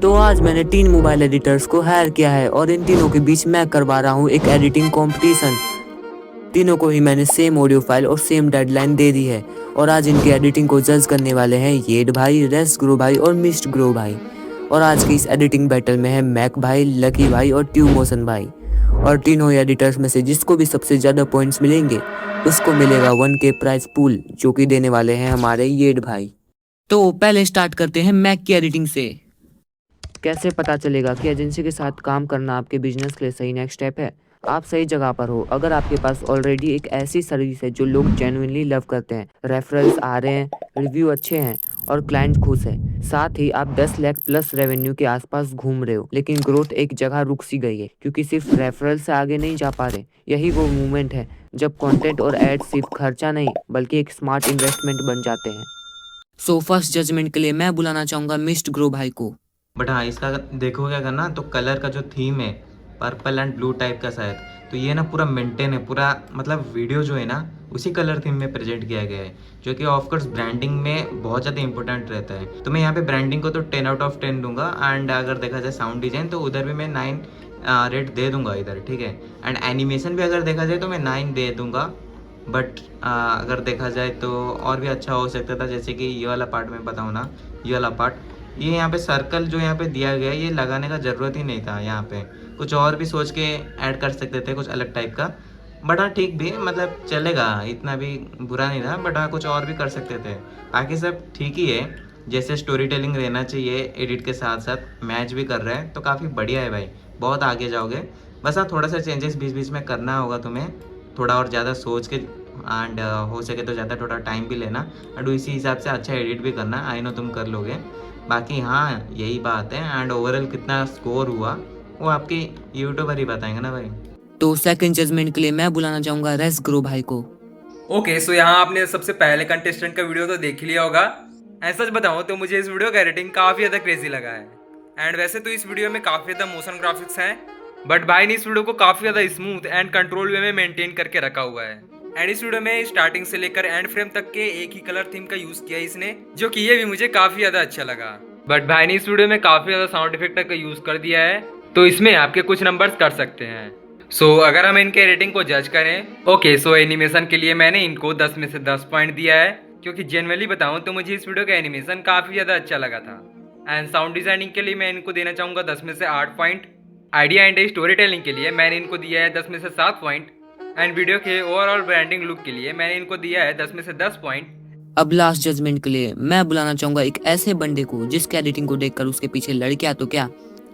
तो आज मैंने 3 मोबाइल एडिटर्स को हायर किया है और इन तीनों के बीच मैं करवा रहा हूँ एक एडिटिंग कंपटीशन। तीनों को ही मैंने सेम ऑडियो फाइल और सेम डेडलाइन दे दी है और आज इनकी एडिटिंग को जज करने वाले हैं येड भाई, रेस ग्रो भाई और मिस्ट ग्रो भाई। और आज की इस एडिटिंग बैटल में है मैक भाई, लकी भाई और ट्यूब मोशन भाई। और तीनों एडिटर्स में से जिसको भी सबसे ज़्यादा पॉइंट्स मिलेंगे उसको मिलेगा 1K प्राइज पूल, जो कि देने वाले हैं हमारे येड भाई। तो पहले स्टार्ट करते हैं मैक की एडिटिंग से। कैसे पता चलेगा कि एजेंसी के साथ काम करना आपके बिजनेस के लिए सही नेक्स्ट स्टेप है? आप सही जगह पर हो अगर आपके पास ऑलरेडी एक ऐसी सर्विस है जो लोग जेन्युइनली लव करते हैं, रेफरल्स आ रहे हैं, रिव्यू अच्छे हैं और क्लाइंट खुश है। साथ ही आप 10 लाख प्लस रेवेन्यू के आसपास घूम रहे हो, लेकिन ग्रोथ एक जगह रुक सी गई है क्योंकि सिर्फ रेफरल से आगे नहीं जा पा रहे। यही वो मूवमेंट है जब कंटेंट और एड सिर्फ खर्चा नहीं बल्कि एक स्मार्ट इन्वेस्टमेंट बन जाते हैं। सो फर्स्ट जजमेंट के लिए मैं बुलाना चाहूंगा मिस्ट ग्रो भाई को। बट हाँ, इसका देखो क्या करना, तो कलर का जो थीम है पर्पल एंड ब्लू टाइप का शायद, तो ये ना पूरा मेंटेन है, पूरा मतलब वीडियो जो है ना उसी कलर थीम में प्रेजेंट किया गया है, जो कि ऑफकोर्स ब्रांडिंग में बहुत ज़्यादा इंपॉर्टेंट रहता है। तो मैं यहाँ पे ब्रांडिंग को तो 10 आउट ऑफ 10 दूंगा। एंड अगर देखा जाए साउंड डिज़ाइन तो उधर भी मैं 9 रेट दे दूंगा इधर, ठीक है। एंड एनिमेशन भी अगर देखा जाए तो मैं 9 दे दूंगा। बट अगर देखा जाए तो और भी अच्छा हो सकता था, जैसे कि ये वाला पार्ट मैं बताऊँ ना, ये वाला पार्ट, ये यहाँ पे सर्कल जो यहाँ पे दिया गया है ये लगाने का ज़रूरत ही नहीं था। यहाँ पे कुछ और भी सोच के ऐड कर सकते थे, कुछ अलग टाइप का। बट हाँ ठीक भी, मतलब चलेगा, इतना भी बुरा नहीं था। बट हाँ कुछ और भी कर सकते थे, बाकी सब ठीक ही है। जैसे स्टोरी टेलिंग रहना चाहिए एडिट के साथ साथ, मैच भी कर रहे हैं तो काफ़ी बढ़िया है भाई, बहुत आगे जाओगे। बस हाँ थोड़ा सा चेंजेस बीच बीच में करना होगा तुम्हें, थोड़ा और ज़्यादा सोच के। एंड हो सके तो ज़्यादा थोड़ा टाइम भी लेना एंड इसी हिसाब से अच्छा एडिट भी करना। आई नो तुम कर लोगे। बाकी हाँ यही बात है। एंड ओवरऑल कितना स्कोर हुआ वो आपके यूट्यूबर ही बताएंगे ना भाई। तो सेकंड जजमेंट के लिए मैं बुलाना चाहूंगा रेस ग्रो भाई को। ओके, सो यहाँ आपने सबसे पहले कंटेस्टेंट का वीडियो तो देख ही लिया होगा। एंड सच बताऊँ तो मुझे इस वीडियो का एडिटिंग काफ़ी ज़्यादा क्रेजी लगा है। एंड वैसे तो इस वीडियो में काफ़ी ज़्यादा मोशन ग्राफिक्स हैं, बट भाई ने इस वीडियो को काफ़ी ज़्यादा स्मूथ एंड कंट्रोल वे में मेंटेन करके रखा हुआ है। एंड इस वीडियो में स्टार्टिंग से लेकर एंड फ्रेम तक के एक ही कलर थीम का यूज़ किया है इसने, जो कि ये भी मुझे काफ़ी ज़्यादा अच्छा लगा। बट भाई ने इस वीडियो में काफ़ी ज़्यादा साउंड इफेक्ट का यूज़ कर दिया है, तो इसमें आपके कुछ नंबर्स कर सकते हैं। सो अगर हम इनके रेटिंग को जज करें, ओके, सो एनिमेशन के लिए मैंने इनको 10 में से 10 पॉइंट दिया है, क्योंकि जनरली बताऊं तो मुझे इस वीडियो का एनिमेशन काफ़ी ज़्यादा अच्छा लगा था। एंड साउंड डिजाइनिंग के लिए मैं इनको देना चाहूँगा 10 में से 8 point. Idea and story telling के लिए मैंने इनको दिया है 10 में से 7 पॉइंट। एंड वीडियो के ओवरऑल ब्रांडिंग लुक के लिए मैंने इनको दिया है 10 में से 10 पॉइंट। अब लास्ट जजमेंट के लिए मैं बुलाना चाहूंगा एक ऐसे बंदे को जिसके एडिटिंग को देखकर उसके पीछे लड़कियां तो क्या,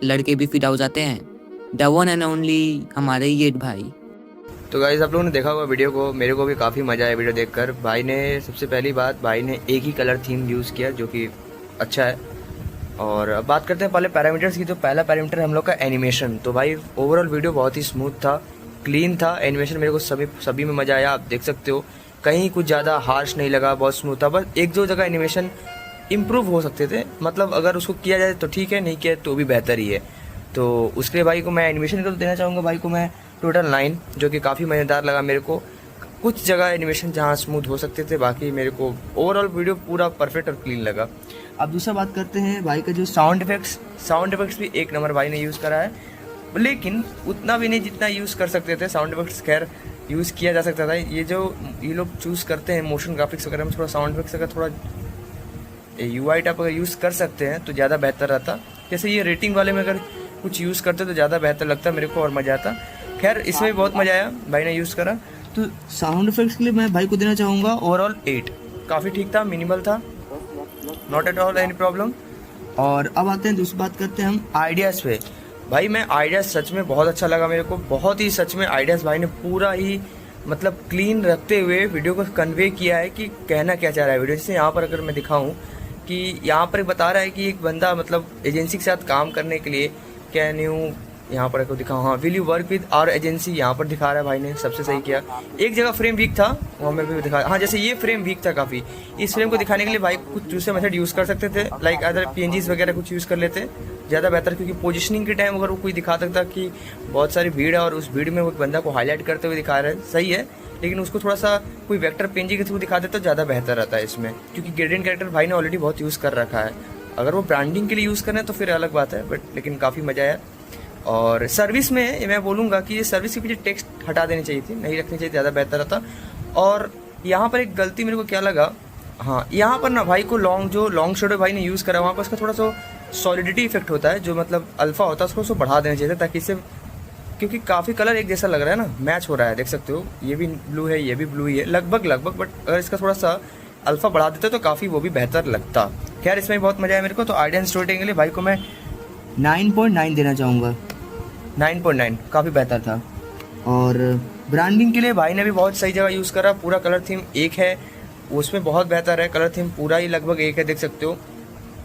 लड़के भी फिदा हो जाते हैं। द वन एंड ओनली हमारे येड भाई। तो गाइस आप लोगों ने देखा होगा वीडियो को, मेरे को भी काफ़ी मज़ा आया वीडियो देखकर। भाई ने सबसे पहली बात, भाई ने एक ही कलर थीम यूज़ किया जो कि अच्छा है। और अब बात करते हैं पहले पैरामीटर्स की। तो पहला पैरामीटर हम लोग का एनिमेशन। तो भाई ओवरऑल वीडियो बहुत ही स्मूथ था, क्लीन था। एनिमेशन मेरे को सभी में मज़ा आया, आप देख सकते हो। कहीं कुछ ज़्यादा हार्श नहीं लगा, बहुत स्मूथ था। बस एक दो जगह एनिमेशन इम्प्रूव हो सकते थे, मतलब अगर उसको किया जाए तो ठीक है, नहीं किया तो भी बेहतर ही है। तो उसके लिए भाई को मैं एनिमेशन का तो देना चाहूँगा भाई को मैं टोटल 9, जो कि काफ़ी मज़ेदार लगा मेरे को। कुछ जगह एनिमेशन जहाँ स्मूथ हो सकते थे, बाकी मेरे को ओवरऑल वीडियो पूरा परफेक्ट और क्लीन लगा। अब दूसरा बात करते हैं भाई का जो साउंड इफेक्ट्स भी एक नंबर भाई ने यूज़ करा है, लेकिन उतना भी नहीं जितना यूज़ कर सकते थे। साउंड इफेक्ट्स खैर यूज़ किया जा सकता था। ये लोग चूज़ करते हैं मोशन ग्राफिक्स वगैरह में, थोड़ा साउंड इफेक्ट्स अगर थोड़ा UI टाइप अगर यूज़ कर सकते हैं तो ज़्यादा बेहतर रहता। जैसे ये रेटिंग वाले में अगर कुछ यूज़ करते तो ज़्यादा बेहतर लगता मेरे को और मज़ा आता। खैर इसमें भी बहुत मज़ा आया, भाई ने यूज़ करा। तो साउंड इफेक्ट्स के लिए मैं भाई को देना चाहूँगा ओवरऑल 8। काफ़ी ठीक था, मिनिमल था, not at all any problem. और अब आते हैं दूसरी बात करते हैं हम आइडियाज़ पे। भाई मैं आइडियाज़ सच में बहुत अच्छा लगा मेरे को, बहुत ही सच में आइडियाज़ भाई ने पूरा ही मतलब क्लीन रखते हुए वीडियो को कन्वे किया है कि कहना क्या चाह रहा है वीडियो। जैसे यहाँ पर अगर मैं दिखाऊँ कि यहाँ पर बता रहा है कि एक बंदा मतलब एजेंसी के साथ काम करने के लिए कैन यू, यहाँ पर को दिखाऊँ, हाँ, will you work with our agency, यहाँ पर दिखा रहा है भाई ने, सबसे सही किया। एक जगह फ्रेम वीक था, वहाँ में भी दिखा, हाँ, जैसे ये फ्रेम वीक था काफ़ी। इस फ्रेम को दिखाने के लिए भाई कुछ दूसरे मेथड यूज़ कर सकते थे, लाइक अदर PNGs वगैरह कुछ यूज़ कर लेते, ज़्यादा बेहतर। क्योंकि पोजिशनिंग के टाइम अगर वो कोई दिखा सकता कि बहुत सारी भीड़ है और उस भीड़ में वो बंदा को हाईलाइट करते हुए दिखा रहा है, सही है, लेकिन उसको थोड़ा सा कोई वेक्टर PNG के थ्रू दिखा दे तो ज़्यादा बेहतर रहता है इसमें, क्योंकि ग्रेडियंट कैरेक्टर भाई ने ऑलरेडी बहुत यूज़ कर रखा है। अगर वो ब्रांडिंग के लिए यूज़ करें तो फिर अलग बात है, बट लेकिन काफ़ी मज़ा आया। और सर्विस में मैं बोलूँगा कि ये सर्विस के पीछे टेक्स्ट हटा देनी चाहिए थी, नहीं रखनी चाहिए, ज़्यादा बेहतर रहता। और यहाँ पर एक गलती मेरे को क्या लगा, हाँ यहाँ पर ना भाई को लॉन्ग शेडो भाई ने यूज़ करा, वहाँ पर उसका थोड़ा सा सॉलिडिटी इफेक्ट होता है, जो मतलब अल्फ़ा होता है, उसको बढ़ा देना चाहिए था ताकि इससे, क्योंकि काफ़ी कलर एक जैसा लग रहा है ना, मैच हो रहा है, देख सकते हो ये भी ब्लू है, ये भी ब्लू ही है लगभग, बट अगर इसका थोड़ा सा अल्फ़ा बढ़ा देते तो काफ़ी वो भी बेहतर लगता। खैर इसमें बहुत मज़ा आया मेरे को। तो आइडिया एंड स्टोरी टेलिंग के लिए भाई को मैं 9.9 देना चाहूँगा। 9.9 काफ़ी बेहतर था। और ब्रांडिंग के लिए भाई ने भी बहुत सही जगह यूज़ करा, पूरा कलर थीम एक है, उसमें बहुत बेहतर है, कलर थीम पूरा ही लगभग एक है, देख सकते हो,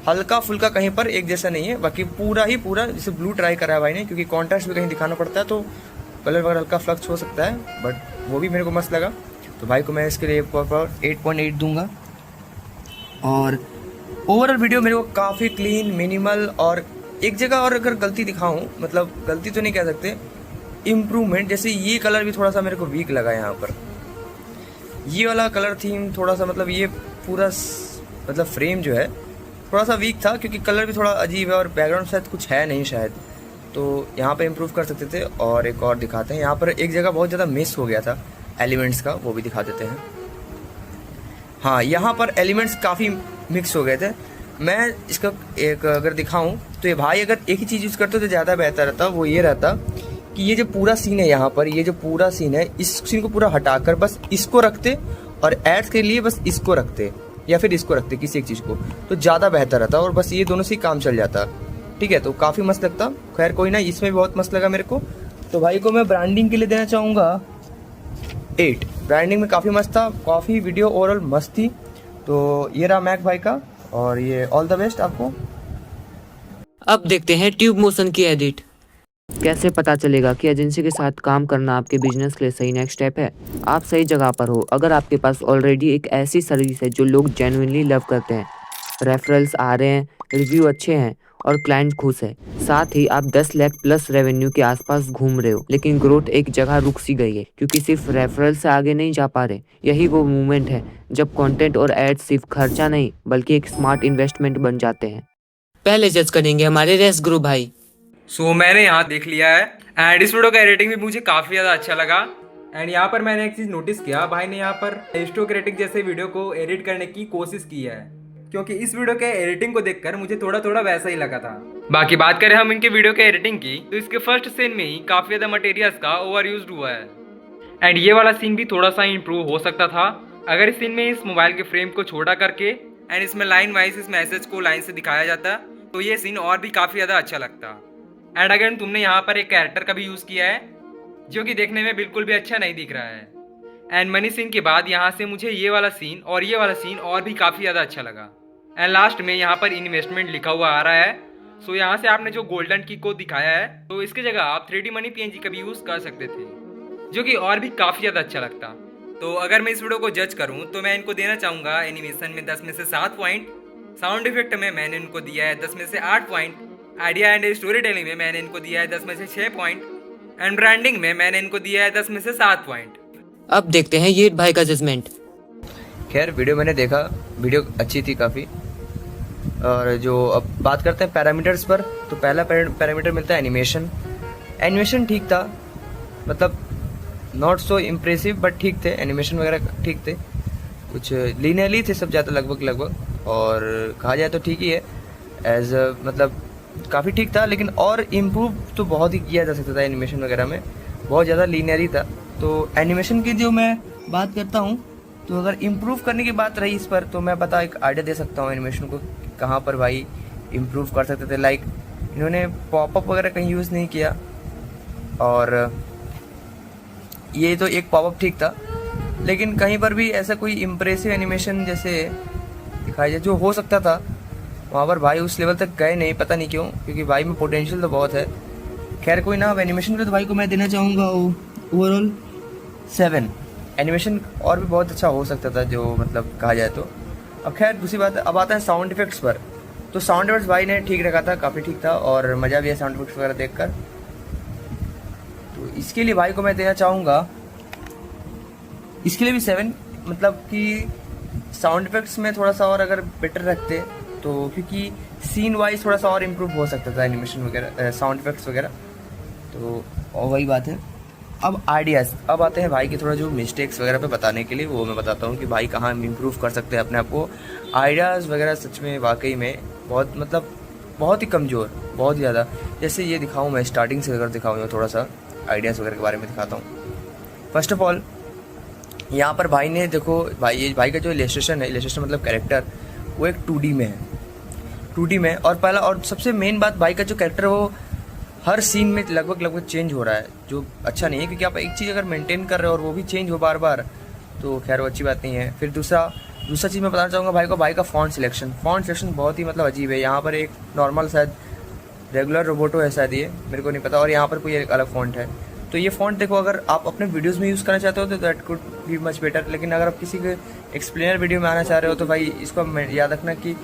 हल्का फुल्का कहीं पर एक जैसा नहीं है, बाकी पूरा जैसे ब्लू ट्राई करा है भाई ने, क्योंकि कॉन्ट्रास्ट भी कहीं दिखाना पड़ता है तो कलर वगैरह हल्का फ्लक्स हो सकता है, बट वो भी मेरे को मस्त लगा। तो भाई को मैं इसके लिए 8.8 दूंगा। और ओवरऑल वीडियो मेरे को काफ़ी क्लीन, मिनिमल, और एक जगह और अगर गलती दिखाऊं, मतलब गलती तो नहीं कह सकते, इम्प्रूवमेंट, जैसे ये कलर भी थोड़ा सा मेरे को वीक लगा यहाँ पर, ये वाला कलर थीम थोड़ा सा, मतलब ये पूरा मतलब फ्रेम जो है थोड़ा सा वीक था, क्योंकि कलर भी थोड़ा अजीब है और बैकग्राउंड शायद कुछ है नहीं शायद, तो यहाँ पे इम्प्रूव कर सकते थे। और एक और दिखाते हैं, यहाँ पर एक जगह बहुत ज़्यादा मिस हो गया था एलिमेंट्स का, वो भी दिखा देते हैं। हाँ यहाँ पर एलिमेंट्स काफ़ी मिक्स हो गए थे। मैं इसका एक अगर दिखाऊं तो ये भाई अगर एक ही चीज़ यूज़ करते तो ज़्यादा बेहतर रहता, वो ये रहता कि ये जो पूरा सीन है यहाँ पर, ये जो पूरा सीन है, इस सीन को पूरा हटाकर बस इसको रखते और एड्स के लिए बस इसको रखते या फिर इसको रखते किसी एक चीज़ को, तो ज़्यादा बेहतर रहता और बस ये दोनों से ही काम चल जाता। ठीक है, तो काफ़ी मस्त लगता। खैर कोई ना, इसमें भी बहुत मस्त लगा मेरे को। तो भाई को मैं ब्रांडिंग के लिए देना चाहूँगा 8। ब्रांडिंग में काफ़ी मस्त था, काफ़ी वीडियो ओवरऑल मस्त थी। तो ये रहा मैक भाई का, और ये ऑल द बेस्ट आपको। अब देखते हैं ट्यूब मोशन की एडिट। कैसे पता चलेगा कि एजेंसी के साथ काम करना आपके बिजनेस के लिए सही नेक्स्ट स्टेप है? आप सही जगह पर हो अगर आपके पास ऑलरेडी एक ऐसी सर्विस है जो लोग जेन्युइनली लव करते हैं, रेफरल्स आ रहे हैं, रिव्यू अच्छे हैं और क्लाइंट खुश है, साथ ही आप 10 लाख प्लस रेवेन्यू के आसपास घूम रहे हो, लेकिन ग्रोथ एक जगह रुक सी गई है क्योंकि सिर्फ रेफरल से आगे नहीं जा पा रहे। यही वो मोमेंट है जब कंटेंट और एड्स सिर्फ खर्चा नहीं बल्कि एक स्मार्ट इन्वेस्टमेंट बन जाते हैं। पहले जज करेंगे हमारे रेस ग्रुप भाई। सो मैंने यहाँ देख लिया है एंड इस वीडियो का एडिटिंग भी मुझे काफ़ी ज़्यादा अच्छा लगा। एंड यहाँ पर मैंने एक चीज़ नोटिस किया, भाई ने यहाँ पर एरिस्टोक्रेटिक जैसे वीडियो को एडिट करने की कोशिश की है, क्योंकि इस वीडियो के एडिटिंग को देखकर मुझे थोड़ा थोड़ा वैसा ही लगा था। बाकी बात करें हम इनके वीडियो के एडिटिंग की, तो इसके फर्स्ट सीन में ही काफ़ी ज़्यादा मटेरियल्स का ओवर यूज हुआ है एंड ये वाला सीन भी थोड़ा सा इंप्रूव हो सकता था अगर इस सीन में इस मोबाइल के फ्रेम को छोटा करके एंड इसमें लाइन वाइज इस मैसेज को लाइन से दिखाया जाता, तो ये सीन और भी काफ़ी ज़्यादा अच्छा लगता। एंड अगर तुमने यहाँ पर एक कैरेक्टर का भी यूज़ किया है जो कि देखने में बिल्कुल भी अच्छा नहीं दिख रहा है। एंड मनी सीन के बाद यहाँ से मुझे ये वाला सीन और ये वाला सीन और भी काफ़ी ज़्यादा अच्छा लगा। एंड लास्ट में यहाँ पर इन्वेस्टमेंट लिखा हुआ आ रहा है। सो यहाँ से आपने जो गोल्डन की को दिखाया है, तो इसके जगह आप 3D मनी PNG का भी यूज़ कर सकते थे, जो कि और भी काफ़ी ज़्यादा अच्छा लगता। तो अगर मैं इस वीडियो को जज करूँ तो मैं इनको देना चाहूँगा एनिमेशन में 10 में से 7 पॉइंट, साउंड इफेक्ट में मैंने इनको दिया है 10 में से 8 point, idea and story telling में मैंने इनको दिया है 10 में से 6 पॉइंट, एंड ब्रांडिंग में मैंने इनको दिया है 10 में से 7 पॉइंट। अब देखते हैं ये भाई का जजमेंट। खैर वीडियो मैंने देखा, वीडियो अच्छी थी काफ़ी। और जो अब बात करते हैं पैरामीटर्स पर, तो पहला पैरामीटर मिलता है एनिमेशन। एनिमेशन ठीक था, मतलब नॉट सो इम्प्रेसिव बट ठीक थे, एनिमेशन वगैरह ठीक थे, कुछ लीनियरली थे सब ज़्यादा लगभग, और कहा जाए तो ठीक ही है एज मतलब काफ़ी ठीक था, लेकिन और इम्प्रूव तो बहुत ही किया जा सकता था एनिमेशन वगैरह में, बहुत ज़्यादा लीनियर ही था। तो एनिमेशन की जो मैं बात करता हूँ, तो अगर इम्प्रूव करने की बात रही इस पर, तो मैं पता एक आइडिया दे सकता हूँ एनिमेशन को कहाँ पर भाई इम्प्रूव कर सकते थे। लाइक इन्होंने पॉपअप वगैरह कहीं यूज़ नहीं किया, और ये तो एक पॉपअप ठीक था, लेकिन कहीं पर भी ऐसा कोई इम्प्रेसिव एनिमेशन जैसे दिखाया जाए जो हो सकता था, वहाँ पर भाई उस लेवल तक गए नहीं, पता नहीं क्यों, क्योंकि भाई में पोटेंशियल तो बहुत है। खैर कोई ना, अब एनिमेशन पे तो भाई को मैं देना चाहूँगा ओवरऑल 7। एनिमेशन और भी बहुत अच्छा हो सकता था जो मतलब कहा जाए तो। अब खैर दूसरी बात, अब आता है साउंड इफेक्ट्स पर। तो साउंड इफेक्ट्स भाई ने ठीक रखा था, काफ़ी ठीक था, और मज़ा भी है साउंड इफेक्ट्स वगैरह देखकर। तो इसके लिए भाई को मैं देना चाहूँगा, इसके लिए भी 7, मतलब कि साउंड इफेक्ट्स में थोड़ा सा और अगर बेटर रखते तो, क्योंकि सीन वाइज थोड़ा सा और इम्प्रूव हो सकता था, एनिमेशन वगैरह, साउंड इफेक्ट्स वगैरह। तो और वही बात है। अब आइडियाज़, अब आते हैं भाई के थोड़ा जो मिस्टेक्स वगैरह पे बताने के लिए, वो मैं बताता हूँ कि भाई कहाँ हम इम्प्रूव कर सकते हैं अपने आप को। आइडियाज़ वगैरह सच में वाकई में बहुत मतलब बहुत ही कमज़ोर, बहुत ही ज़्यादा। जैसे ये दिखाऊँ मैं स्टार्टिंग से अगर दिखाऊँ थोड़ा सा आइडियाज़ वगैरह के बारे में दिखाता हूँ। फर्स्ट ऑफ ऑल यहाँ पर भाई ने देखो, भाई का जो इलस्ट्रेशन है, इलस्ट्रेशन मतलब कैरेक्टर, वो एक 2D में है, 2D में। और पहला और सबसे मेन बात, भाई का जो कैरेक्टर है वो हर सीन में लगभग चेंज हो रहा है, जो अच्छा नहीं है, क्योंकि आप एक चीज़ अगर मेंटेन कर रहे हो और वो भी चेंज हो बार बार, तो खैर वो अच्छी बात नहीं है। फिर दूसरा चीज़ मैं बताना चाहूँगा भाई का फ़ॉन्ट सिलेक्शन बहुत ही मतलब अजीब है। यहाँ पर एक नॉर्मल शायद रेगुलर रोबोटो है शायद, ये मेरे को नहीं पता, और यहाँ पर कोई एक अलग फ़ॉन्ट है। तो ये फ़ॉन्ट देखो, अगर आप अपने वीडियोज़ में यूज़ करना चाहते हो तो that could be much better, लेकिन अगर आप किसी के एक्सप्लेनर वीडियो में आना चाह रहे हो तो भाई इसको याद रखना कि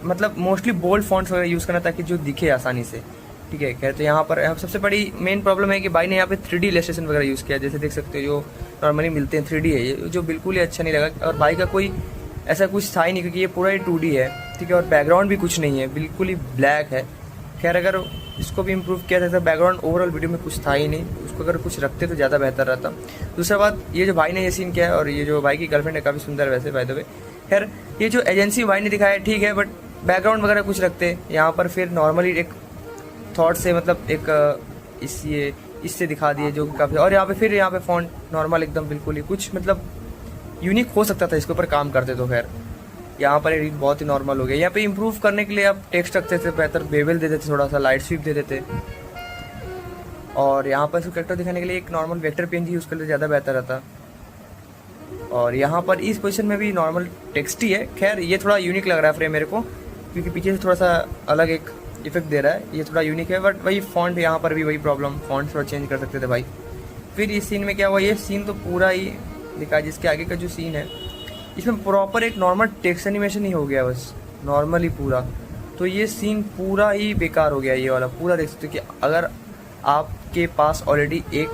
मतलब मोस्टली बोल्ड फॉन्ट्स वगैरह यूज़ करना ताकि जो दिखे आसानी से, ठीक है। कहते यहाँ पर सबसे बड़ी मेन प्रॉब्लम है कि भाई ने यहाँ पे 3D इलस्ट्रेशन वगैरह यूज़ किया, जैसे देख सकते हो जो नॉर्मली मिलते हैं 3D है ये, जो बिल्कुल ही अच्छा नहीं लगा। और भाई का कोई ऐसा कुछ था ही नहीं, क्योंकि ये पूरा ही 2D है, ठीक है। और बैकग्राउंड भी कुछ नहीं है, बिल्कुल ही ब्लैक है। खैर अगर इसको भी इम्प्रूव किया जाता, बैकग्राउंड ओवरऑल वीडियो में कुछ था ही नहीं, उसको अगर कुछ रखते तो ज़्यादा बेहतर रहता। दूसरा बात, ये जो भाई ने ये सीन किया है, और ये जो भाई की गर्लफ्रेंड है काफ़ी सुंदर है वैसे बाय द वे। खैर ये जो एजेंसी भाई ने दिखाया ठीक है, बट बैकग्राउंड वगैरह कुछ रखते यहाँ पर, फिर नॉर्मली एक थॉट से मतलब एक इससे दिखा दिए जो काफ़ी। और यहाँ पे फिर यहाँ पे फॉन्ट नॉर्मल एकदम बिल्कुल ही कुछ मतलब यूनिक हो सकता था इसके ऊपर काम करते तो। खैर यहाँ पर एडिट बहुत ही नॉर्मल हो गया। यहाँ पे इम्प्रूव करने के लिए आप टेक्स्ट रखते थे, बेहतर बेबल दे देते, थोड़ा सा लाइट स्वीप दे देते, और यहाँ पर इसको कैरेक्टर दिखाने के लिए एक नॉर्मल वेक्टर पेन यूज़ कर ले ज़्यादा बेहतर रहता। और यहाँ पर इस पोजीशन में भी नॉर्मल टेक्स्ट ही है। खैर ये थोड़ा यूनिक लग रहा है फ्रेम मेरे को, क्योंकि पीछे से थोड़ा सा अलग एक इफेक्ट दे रहा है, ये थोड़ा यूनिक है। बट वही फॉन्ट, यहाँ पर भी वही प्रॉब्लम, फॉन्ट थोड़ा चेंज कर सकते थे भाई। फिर इस सीन में क्या हुआ, ये सीन तो पूरा ही दिखा, जिसके आगे का जो सीन है इसमें प्रॉपर एक नॉर्मल टेक्स्ट एनिमेशन ही हो गया बस, नॉर्मली पूरा। तो ये सीन पूरा ही बेकार हो गया, ये वाला पूरा। देख सकते हो कि अगर आपके पास ऑलरेडी एक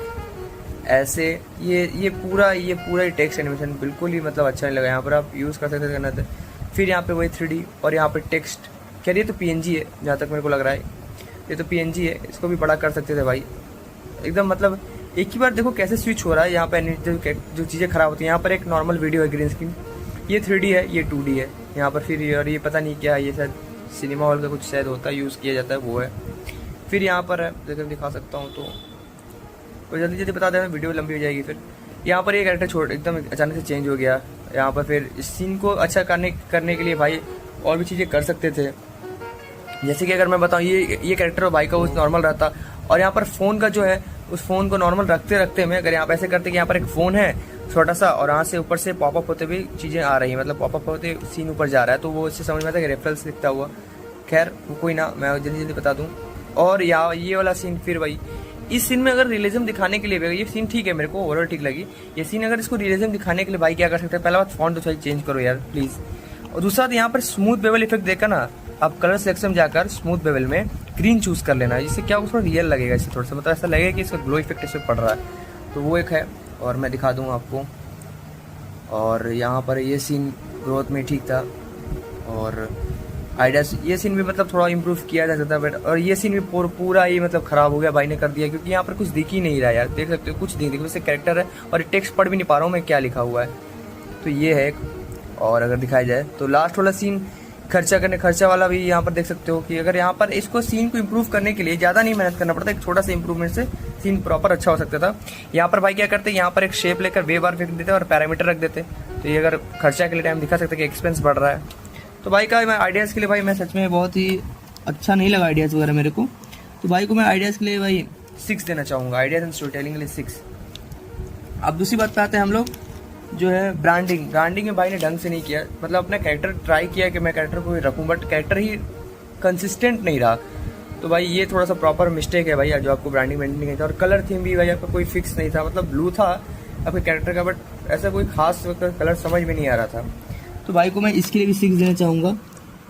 ऐसे ये पूरा ही टेक्स्ट एनिमेशन बिल्कुल ही मतलब अच्छा नहीं लगा। यहाँ पर आप यूज़ कर सकते थे करना था। फिर यहाँ पे वही 3D, और यहाँ पे टेक्स्ट। खैर ये तो PNG है जहाँ तक मेरे को लग रहा है, ये तो PNG है, इसको भी बड़ा कर सकते थे भाई एकदम। मतलब एक ही बार देखो कैसे स्विच हो रहा है। यहाँ पे जो चीज़ें ख़राब होती हैं, यहाँ पर एक नॉर्मल वीडियो है ग्रीन स्क्रीन, ये 3D है, ये 2D है यहाँ पर। फिर और ये पता नहीं क्या है, ये शायद सिनेमा हॉल का कुछ शायद होता है, यूज़ किया जाता है, वो है। फिर यहाँ पर है, देखो दिखा सकता हूँ तो जल्दी बता देना, वीडियो लंबी हो जाएगी। फिर यहाँ पर ये कैरेक्टर एकदम अचानक से चेंज हो गया। यहाँ पर फिर इस सीन को अच्छा करने के लिए भाई और भी चीज़ें कर सकते थे। जैसे कि अगर मैं बताऊँ, ये कैरेक्टर भाई का उस नॉर्मल रहता, और यहाँ पर फ़ोन का जो है, उस फ़ोन को नॉर्मल रखते मैं अगर यहाँ पर ऐसे करते कि यहाँ पर एक फ़ोन है छोटा सा, और यहाँ से ऊपर से पॉपअप होते हुए चीज़ें आ रही हैं, मतलब पॉपअप होते सीन ऊपर जा रहा है, तो वो इससे समझ में आता है कि रेफरेंस दिखता हुआ। खैर वो कोई ना, मैं जल्दी बता दूँ। और ये वाला सीन, फिर वही इस सीन में अगर रियलिज्म दिखाने के लिए, ये सीन ठीक है, मेरे को ओवरऑल ठीक लगी ये सीन। अगर इसको रियलिज्म दिखाने के लिए भाई क्या कर सकते हैं, पहला बात फॉन्ट तो चाहिए चेंज करो यार प्लीज़। और दूसरा यहाँ पर स्मूथ बेवल इफेक्ट देकर ना, आप कलर सिलेक्शन में जाकर स्मूथ बेवल में ग्रीन चूज़ कर लेना, जिससे क्या थोड़ा रियल लगेगा, इससे थोड़ा सा मतलब ऐसा लगेगा कि इसका ग्लो इफेक्ट इसमें पड़ रहा है। तो वो एक है, और मैं दिखा दूँगा आपको। और यहाँ पर ये सीन ग्रोथ में ठीक था, और आइडियाज ये सीन भी मतलब थोड़ा इम्प्रूव किया जा सकता है, बट और ये सीन भी पूरा ही मतलब ख़राब हो गया, भाई ने कर दिया, क्योंकि यहाँ पर कुछ दिख ही नहीं रहा यार। देख सकते हो कुछ नहीं दिख, वैसे कैरेक्टर है और टेक्स्ट पढ़ भी नहीं पा रहा हूँ मैं क्या लिखा हुआ है। तो ये है एक। और अगर दिखाया जाए तो लास्ट वाला सीन खर्चा वाला भी यहाँ पर देख सकते हो कि अगर यहाँ पर इसको सीन को इम्प्रूव करने के लिए ज़्यादा नहीं मेहनत करना पड़ता, एक छोटा सा इंप्रूवमेंट से सीन प्रॉपर अच्छा हो सकता था। यहाँ पर भाई क्या करते, यहाँ पर एक शेप लेकर वेव बार फेंक देते और पैरामीटर रख देते, तो ये अगर खर्चा के लिए टाइम दिखा सकते कि एक्सपेंस बढ़ रहा है। तो भाई का मैं आइडियाज़ के लिए भाई मैं सच में बहुत ही अच्छा नहीं लगा आइडियाज़ वगैरह मेरे को, तो भाई को मैं आइडियाज़ के लिए भाई 6 देना चाहूँगा, आइडियाज़ एंड स्टोरी टेलिंग के लिए 6। अब दूसरी बात पे आते हैं हम लोग, जो है ब्रांडिंग में भाई ने ढंग से नहीं किया। मतलब अपना कैरेक्टर ट्राई किया कि मैं कैरेक्टर को ही रखूँ, बट कैरेक्टर ही कंसिस्टेंट नहीं रहा। तो भाई ये थोड़ा सा प्रॉपर मिस्टेक है भाई, जो आपको ब्रांडिंग मेंटेन नहीं था। और कलर थीम भी भाई आपका कोई फिक्स नहीं था, मतलब ब्लू था आपके कैरेक्टर का, बट ऐसा कोई खास कलर समझ में नहीं आ रहा था। तो भाई को मैं इसके लिए भी 6 देना चाहूँगा।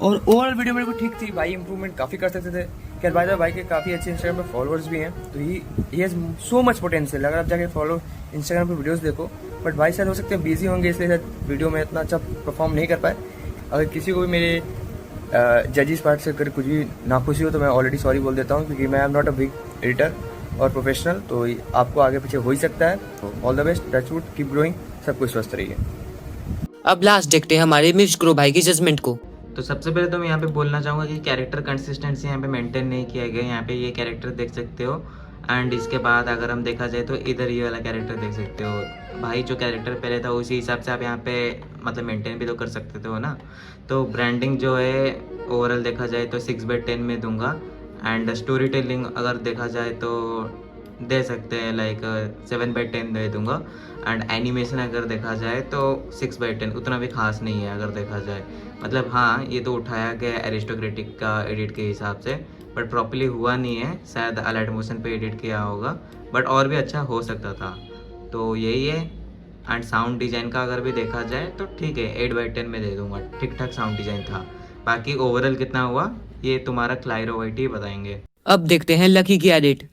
और ओवरऑल वीडियो मेरे को ठीक थी भाई, इंप्रूवमेंट काफ़ी कर सकते थे। खैर भाई के काफ़ी अच्छे इंस्टाग्राम पे फॉलोअर्स भी हैं, तो he has so much potential. अगर आप जाके फॉलो इंस्टाग्राम पे वीडियोस देखो, बट भाई शायद हो सकते हैं बिजी होंगे, इसलिए शायद वीडियो में इतना अच्छा परफॉर्म नहीं कर पाए। अगर किसी को भी मेरे जजिस पार्ट से अगर कुछ भी नाखुशी हो तो मैं ऑलरेडी सॉरी बोल देता हूँ, क्योंकि मैं am not a big editor और प्रोफेशनल, तो आपको आगे पीछे हो ही सकता है। तो all the best, touch wood, keep growing, सब कुछ स्वस्थ रहिए। अब लास्ट देखते हैं हमारे मिर्च ग्रो भाई की जजमेंट को। तो सबसे पहले तो मैं यहाँ पे बोलना चाहूँगा कि कैरेक्टर कंसिस्टेंसी यहाँ पे मेंटेन नहीं किया गया। यहाँ पे ये कैरेक्टर देख सकते हो, एंड इसके बाद अगर हम देखा जाए तो इधर ये वाला कैरेक्टर देख सकते हो। भाई जो कैरेक्टर पहले था उसी हिसाब से आप यहाँ पे मतलब मेंटेन भी तो कर सकते थे हो ना। तो ब्रांडिंग जो है ओवरऑल देखा जाए तो 6/10 में दूंगा, एंड स्टोरी टेलिंग अगर देखा जाए तो दे सकते हैं लाइक 7/10 दे दूंगा, एंड एनिमेशन अगर देखा जाए तो 6/10 उतना भी खास नहीं है अगर देखा जाए। मतलब हाँ, ये तो उठाया गया है एरिस्टोक्रेटिक का एडिट के हिसाब से, बट प्रॉपर्ली हुआ नहीं है, शायद अलर्ट मोशन पे एडिट किया होगा, बट और भी अच्छा हो सकता था। तो यही है। एंड साउंड डिज़ाइन का अगर भी देखा जाए तो ठीक है, 8/10 में दे दूंगा, ठीक ठाक साउंड डिज़ाइन था। बाकी ओवरऑल कितना हुआ ये तुम्हारा क्लाइरो वाइटी बताएंगे। अब देखते हैं लकी की एडिट।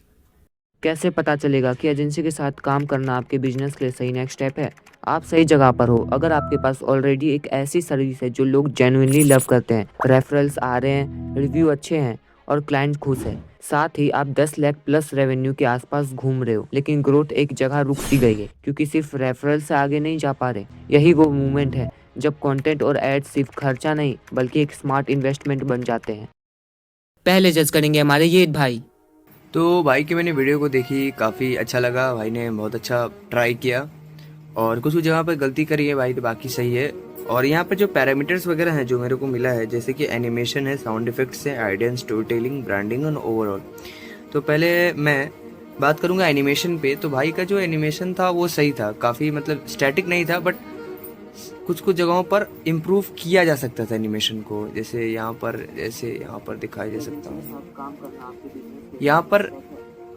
कैसे पता चलेगा कि एजेंसी के साथ काम करना आपके बिजनेस के लिए सही नेक्स्ट स्टेप है? आप सही जगह पर हो अगर आपके पास ऑलरेडी एक ऐसी सर्विस है जो लोग जेन्युइनली लव करते हैं, रेफरल्स आ रहे हैं, रिव्यू अच्छे हैं और क्लाइंट खुश है, साथ ही आप 10 लाख प्लस रेवेन्यू के आसपास घूम रहे हो, लेकिन ग्रोथ एक जगह रुक सी गई है क्योंकि सिर्फ रेफरल से आगे नहीं जा पा रहे। यही वो मोमेंट है जब कंटेंट और एड्स सिर्फ खर्चा नहीं बल्कि एक स्मार्ट इन्वेस्टमेंट बन जाते हैं। पहले जज करेंगे हमारे ये भाई। तो भाई की मैंने वीडियो को देखी, काफ़ी अच्छा लगा, भाई ने बहुत अच्छा ट्राई किया और कुछ कुछ जगह पर गलती करी है भाई, तो बाकी सही है। और यहाँ पर जो पैरामीटर्स वगैरह हैं जो मेरे को मिला है, जैसे कि एनिमेशन है, साउंड इफेक्ट्स है, idea and story telling, branding और ओवरऑल। तो पहले मैं बात करूँगा एनिमेशन पे। तो भाई का जो एनिमेशन था वो सही था, काफ़ी मतलब स्टैटिक नहीं था, बट कुछ कुछ जगहों पर इम्प्रूव किया जा सकता था एनिमेशन को। जैसे यहाँ पर दिखाई दे सकता हूँ, यहाँ पर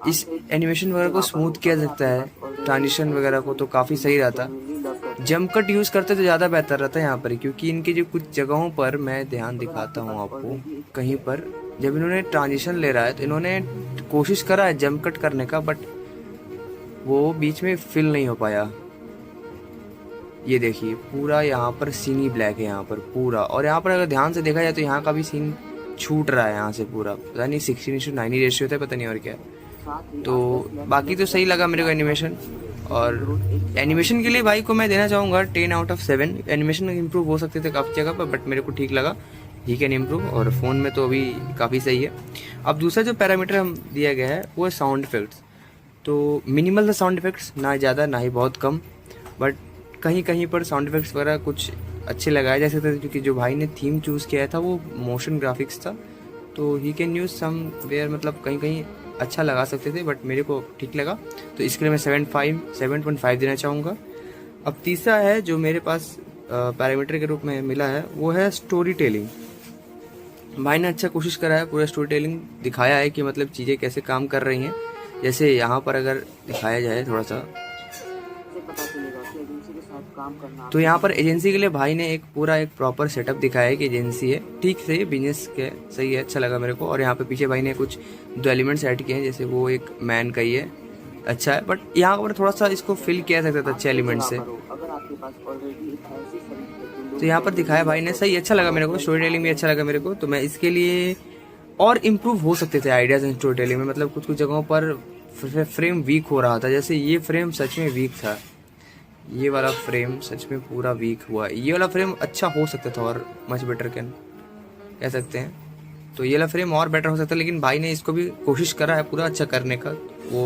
इस एनिमेशन वगैरह को स्मूथ किया जा सकता है, ट्रांजिशन वगैरह को, तो काफ़ी सही रहता। जंप कट यूज़ करते तो ज़्यादा बेहतर रहता है यहाँ पर, क्योंकि इनकी जो कुछ जगहों पर मैं ध्यान दिखाता हूँ आपको, कहीं पर जब इन्होंने ट्रांजिशन ले रहा है तो इन्होंने कोशिश करा है जंप कट करने का, बट वो बीच में फिल नहीं हो पाया। ये देखिए पूरा यहाँ पर सीन ही ब्लैक है यहाँ पर पूरा, और यहाँ पर अगर ध्यान से देखा जाए तो यहाँ का भी सीन छूट रहा है यहाँ से पूरा, पता नहीं 16:9 रेशियो होता है, पता नहीं और क्या। तो बाकी तो सही लगा मेरे को एनिमेशन, और एनिमेशन के लिए भाई को मैं देना चाहूँगा 10/7। एनिमेशन इम्प्रूव हो सकते थे काफ़ी जगह पर, बट मेरे को ठीक लगा, ही कैन इम्प्रूव, और फ़ोन में तो अभी काफ़ी सही है। अब दूसरा जो पैरामीटर हम दिया गया है वो है साउंड इफेक्ट्स। तो मिनिमल द साउंड इफेक्ट्स, ना ज़्यादा ना ही बहुत कम, बट कहीं कहीं पर साउंड इफेक्ट्स वगैरह कुछ अच्छे लगाए जा सकते थे, क्योंकि जो भाई ने थीम चूज़ किया था वो मोशन ग्राफिक्स था, तो he can use somewhere, मतलब कहीं कहीं अच्छा लगा सकते थे, बट मेरे को ठीक लगा, तो इसके लिए मैं 7.5 देना चाहूँगा। अब तीसरा है जो मेरे पास पैरामीटर के रूप में मिला है वो है स्टोरी टेलिंग। भाई ने अच्छा कोशिश करा है, पूरा स्टोरी टेलिंग दिखाया है कि मतलब चीज़ें कैसे काम कर रही हैं। जैसे यहाँ पर अगर दिखाया जाए थोड़ा सा, तो यहाँ पर एजेंसी के लिए भाई ने एक पूरा एक प्रॉपर सेटअप दिखाया है कि एजेंसी है, ठीक से बिजनेस के सही है, अच्छा लगा मेरे को। और यहाँ पे पीछे भाई ने कुछ 2 एलिमेंट्स ऐड किए हैं, जैसे वो एक मैन का ही है, अच्छा है, बट यहाँ पर थोड़ा सा इसको फिल किया जा सकता था अच्छे एलिमेंट से। तो यहाँ पर दिखाया भाई ने, सही अच्छा लगा मेरे को, स्टोरी टेलिंग भी अच्छा लगा मेरे को। तो मैं इसके लिए और इम्प्रूव हो सकते थे आइडियाज एंड स्टोरी टेलिंग में, मतलब कुछ कुछ जगहों पर फ्रेम वीक हो रहा था, जैसे ये फ्रेम सच में वीक था, ये वाला फ्रेम सच में पूरा वीक हुआ, ये वाला फ्रेम अच्छा हो सकता था और मच बेटर कैन कह सकते हैं। तो ये वाला फ्रेम और बेटर हो सकता है, लेकिन भाई ने इसको भी कोशिश करा है पूरा अच्छा करने का। वो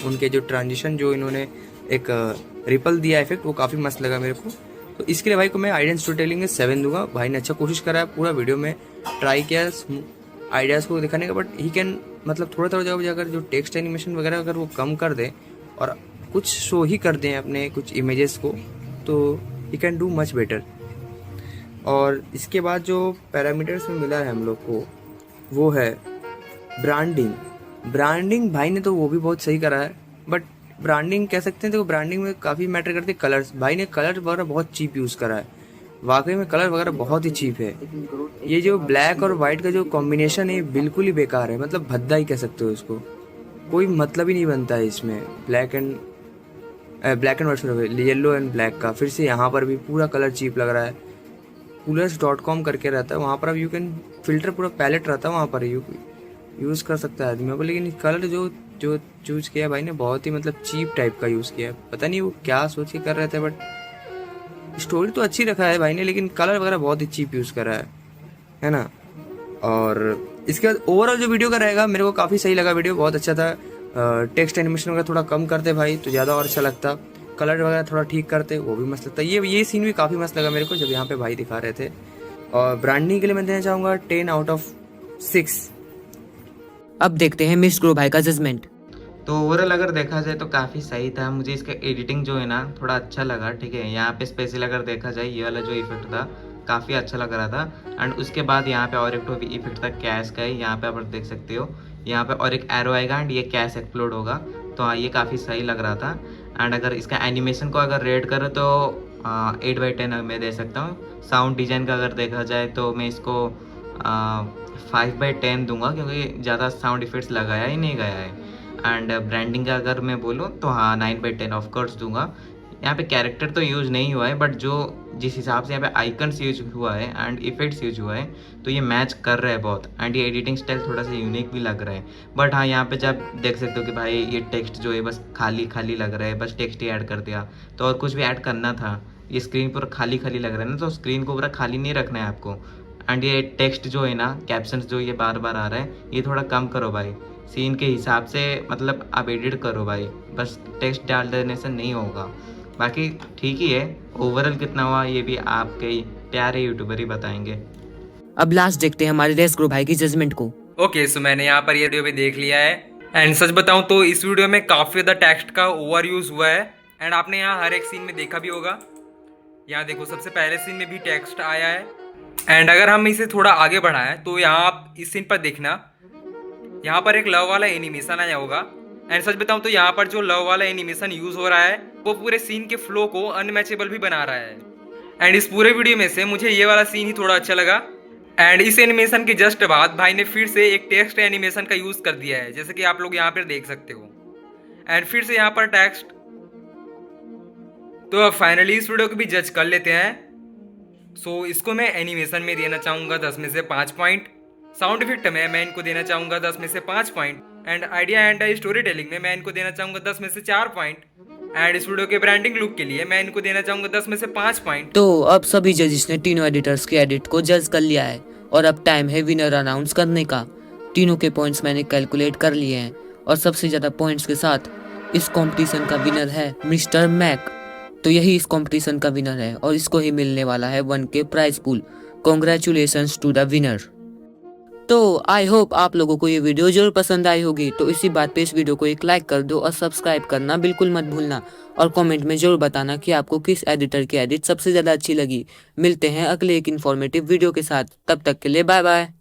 उनके जो ट्रांजिशन जो इन्होंने एक रिपल दिया इफेक्ट, वो काफ़ी मस्त लगा मेरे को। तो इसके लिए भाई को मैं आइडिया एंड स्टोरी टेलिंग में 7 दूंगा। भाई ने अच्छा कोशिश करा है, पूरा वीडियो में ट्राई किया आइडियाज़ को दिखाने का, बट ही कैन मतलब थोड़ा थोड़ा जगह अगर जो टेक्स्ट एनिमेशन वगैरह अगर वो कम कर दे और कुछ शो ही कर दें अपने कुछ इमेजेस को, तो he can do much better. और इसके बाद जो पैरामीटर्स में मिला है हम लोग को वो है ब्रांडिंग भाई ने तो वो भी बहुत सही करा है, बट ब्रांडिंग कह सकते हैं, तो ब्रांडिंग में काफ़ी मैटर करते हैं कलर्स। भाई ने कलर वगैरह बहुत चीप यूज़ करा है, वाकई में कलर वगैरह बहुत ही चीप है। ये जो ब्लैक और वाइट का जो कॉम्बिनेशन है बिल्कुल ही बेकार है, मतलब भद्दा ही कह सकते हो इसको, कोई मतलब ही नहीं बनता है इसमें। Black and white, yellow and black का, फिर से यहाँ पर भी पूरा कलर चीप लग रहा है। coolers.com करके रहता है, वहाँ पर आप यू कैन फिल्टर पूरा पैलेट रहता है, वहाँ पर यूज़ कर सकता है आदमी को। लेकिन कलर जो जो चूज़ किया भाई ने बहुत ही मतलब चीप टाइप का यूज़ किया है। पता नहीं वो क्या सोच के कर रहे थे, बट स्टोरी तो अच्छी रखा है भाई ने, लेकिन कलर वगैरह बहुत ही चीप यूज़ करा है ना। और इसके बाद ओवरऑल जो वीडियो का रहेगा मेरे को काफ़ी सही लगा, वीडियो बहुत अच्छा था। टेक्स्ट एनिमेशन वगैरह थोड़ा कम करते भाई तो ज़्यादा और अच्छा लगता, कलर वगैरह थोड़ा ठीक करते वो भी मस्त लगता। ये सीन भी काफ़ी मस्त लगा मेरे को जब यहाँ पे भाई दिखा रहे थे। और ब्रांडिंग के लिए मैं देना चाहूँगा 10/6। अब देखते हैं मिस्टर ग्रो भाई का जजमेंट। तो ओवरऑल अगर देखा जाए तो काफ़ी सही था। मुझे इसका एडिटिंग जो है ना थोड़ा अच्छा लगा, ठीक है। यहाँ पे स्पेशल अगर देखा जाए ये वाला जो इफेक्ट था काफ़ी अच्छा लग रहा था। एंड उसके बाद यहाँ पे और एक तो इफेक्ट था कैश का ही, यहाँ पे आप देख सकते हो, यहाँ पे और एक एरो आएगा एंड ये कैश एक्सप्लोड होगा। तो हाँ ये काफ़ी सही लग रहा था। एंड अगर इसका एनिमेशन को अगर रेट करो तो 8/10 मैं दे सकता हूँ। साउंड डिज़ाइन का अगर देखा जाए तो मैं इसको 5/10 दूंगा, क्योंकि ज़्यादा साउंड इफेक्ट्स लगाया ही नहीं गया है। एंड ब्रांडिंग का अगर मैं बोलूँ तो हाँ 9/10 ऑफ कोर्स दूंगा। यहाँ पे कैरेक्टर तो यूज़ नहीं हुआ है, बट जो जिस हिसाब से यहाँ पे आइकन्स यूज हुआ है एंड इफेक्ट्स यूज हुआ है तो ये मैच कर रहा है बहुत। एंड ये एडिटिंग स्टाइल थोड़ा सा यूनिक भी लग रहा है। बट हाँ यहाँ पे जब देख सकते हो कि भाई ये टेक्स्ट जो है बस खाली खाली लग रहा है, बस टेक्स्ट ही ऐड कर दिया, तो और कुछ भी ऐड करना था। ये स्क्रीन पूरा खाली खाली लग रहा है ना, तो स्क्रीन को पूरा खाली नहीं रखना है आपको। एंड ये टेक्स्ट जो है ना, कैप्शंस जो ये बार बार आ रहा है, ये थोड़ा कम करो भाई, सीन के हिसाब से मतलब आप एडिट करो भाई, बस टेक्स्ट डाल देने से नहीं होगा। बाकी ठीक ही है, ओवरऑल कितना हुआ ये भी आपके ही प्यारे यूट्यूबर ही बताएंगे। अब लास्ट देखते हैं हमारे रेस ग्रो भाई की जजमेंट को। ओके सो मैंने यहाँ पर ये वीडियो भी देख लिया है। एंड सच बताऊं तो इस वीडियो में काफ़ी ज़्यादा टेक्स्ट का ओवर यूज़ हुआ है। एंड आपने यहाँ हर एक सीन में देखा भी होगा, यहाँ देखो सबसे पहले सीन में भी टेक्स्ट आया है। एंड अगर हम इसे थोड़ा आगे बढ़ाएं तो यहाँ आप इस सीन पर देखना, यहाँ पर एक लव वाला एनिमेशन आया होगा। एंड सच बताऊं तो यहाँ पर जो लव वाला एनिमेशन यूज हो रहा है वो पूरे सीन के फ्लो को अनमैचेबल भी बना रहा है। एंड इस पूरे वीडियो में से मुझे ये वाला सीन ही थोड़ा अच्छा लगा। एंड इस एनिमेशन के जस्ट बाद भाई ने फिर से एक टेक्स्ट एनिमेशन का यूज कर दिया है, जैसे कि आप लोग यहाँ पर देख सकते हो। एंड फिर से यहाँ पर टेक्स्ट। तो अब फाइनली इस वीडियो को भी जज कर लेते हैं। सो इसको मैं एनिमेशन में देना चाहूँगा 10 में से 5 पॉइंट। साउंड इफेक्ट में मैं इनको देना चाहूँगा 10 में से 5 point. And idea and story telling में मैं इनको देना चाहूँगा 10 में से 4 पॉइंट। एंड इस वीडियो के ब्रांडिंग लुक के लिए मैं इनको देना चाहूँगा 10 में से 5 पॉइंट। तो अब सभी जजेस ने तीनों एडिटर्स के एडिट को जज कर लिया है और अब टाइम है विनर अनाउंस करने का। तीनों के पॉइंट्स मैंने कैलकुलेट कर लिए हैं और सबसे ज़्यादा पॉइंट्स के साथ इस कंपटीशन का विनर है मिस्टर मैक। तो यही इस कंपटीशन का विनर है और इसको ही मिलने वाला है 1K prize pool. Congratulations to the winner. तो आई होप आप लोगों को ये वीडियो जरूर पसंद आई होगी। तो इसी बात पे इस वीडियो को एक लाइक कर दो और सब्सक्राइब करना बिल्कुल मत भूलना। और कमेंट में जरूर बताना कि आपको किस एडिटर की एडिट सबसे ज़्यादा अच्छी लगी। मिलते हैं अगले एक इन्फॉर्मेटिव वीडियो के साथ, तब तक के लिए बाय बाय।